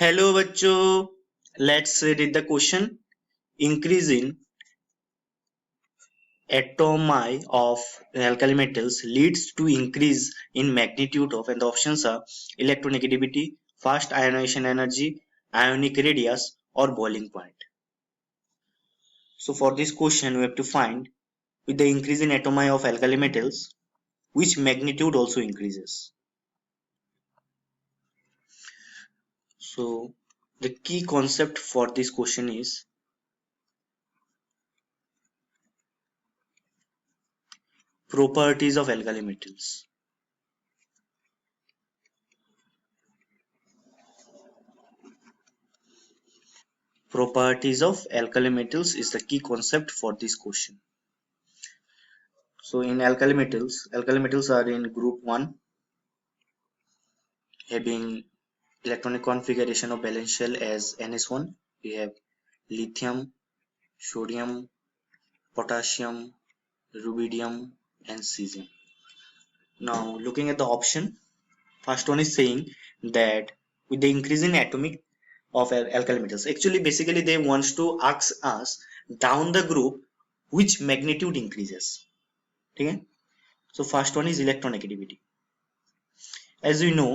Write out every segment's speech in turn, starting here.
Hello बच्चों, let's read the question. Increase in atomi of alkali metals leads to increase in magnitude of, and the options are electronegativity, fast ionization energy, ionic radius, or boiling point. So for this question we have to find, with the increase in atomi of alkali metals, which magnitude also increases. So the key concept for this question is properties of alkali metals. Properties of alkali metals is the key concept for this question. So in alkali metals are in group 1, having electronic configuration of valence shell as ns1. We have lithium, sodium, potassium, rubidium, and cesium. Now looking at the option, first one is saying that with the increase in atomic of alkali metals, actually basically they wants to ask us down the group which magnitude increases. Okay? So first one is electronegativity. As we know,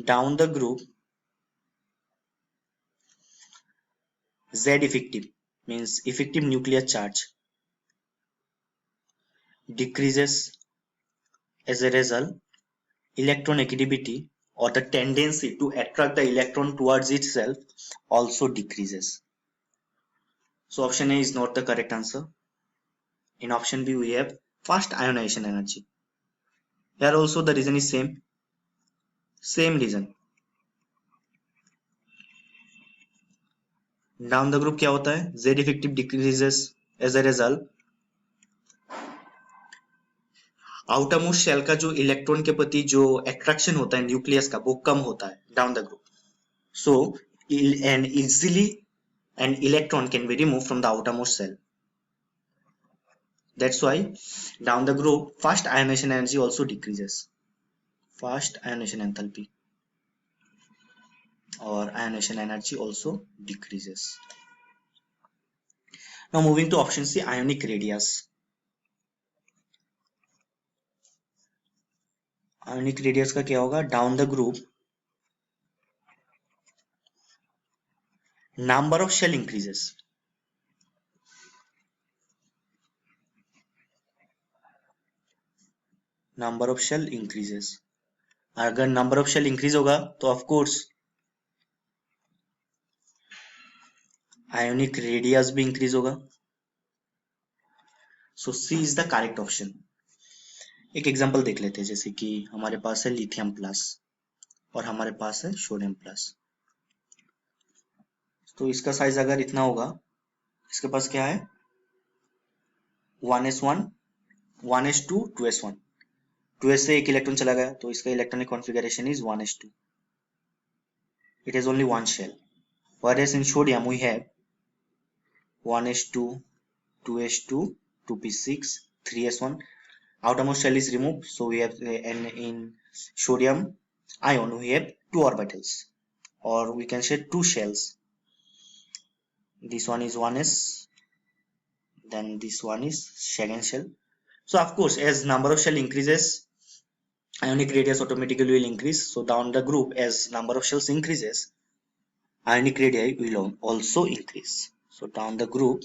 down the group, Z effective means effective nuclear charge decreases. As a result, electronegativity, or the tendency to attract the electron towards itself, also decreases. So option A is not the correct answer. In option B we have fast ionization energy. Here also the reason is same reason. Down the group क्या होता है? Z effective decreases. As a result, outermost shell का जो electron के प्रति जो attraction होता है न्यूक्लियस का, वो कम होता है down the group. So and easily an electron can be removed from the outermost cell. That's why down the group fast ionization energy also decreases. Fast ionization enthalpy or ionization energy also decreases. Now moving to option C, ionic radius. Ionic radius का क्या होगा? Down the group number of shell increases. Number of shell increases. अगर number of shell increase होगा तो of course ionic radius भी increase होगा. सो सी is the correct option. एक example देख लेते हैं, जैसे कि हमारे पास है लिथियम प्लस और हमारे पास है सोडियम प्लस. तो इसका साइज अगर इतना होगा, इसके पास क्या है 1s1 1s2 2s1. 2s से एक इलेक्ट्रॉन चला गया तो इसका electronic configuration is 1s2. It is only one shell. whereas in sodium we have 1s2 2s2 2p6 3s1. outermost shell is removed, so we have and in sodium ion we have two orbitals, or we can say two shells. This one is 1s, then this one is second shell. So of course, as number of shell increases, ionic radius automatically will increase. So down the group, as number of shells increases, ionic radii will also increase. So down the group,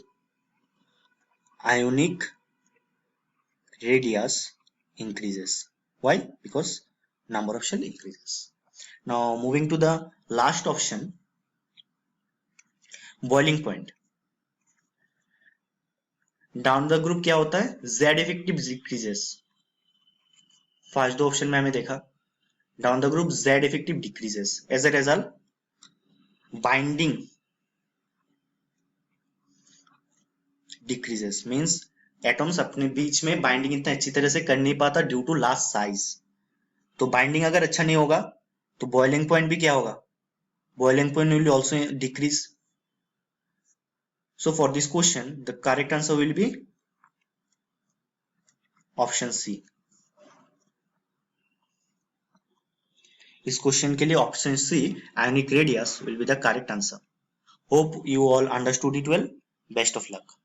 ionic radius increases. Why? Because number of shell increases. Now moving to the last option, boiling point. Down the group क्या होता है? Z effective decreases. First दो option में हमें देखा down the group Z effective decreases. As a result binding decreases, means atoms अपने बीच में बाइंडिंग इतना अच्छी तरह से कर नहीं पाता ड्यू टू लार्ज साइज. तो बाइंडिंग अगर अच्छा नहीं होगा तो बॉइलिंग पॉइंट भी क्या होगा? Boiling point will also decrease. So for this question, the correct answer will be option C. इस क्वेश्चन के लिए option C ionic radius will be the correct answer. Hope you all understood it well. Best of luck.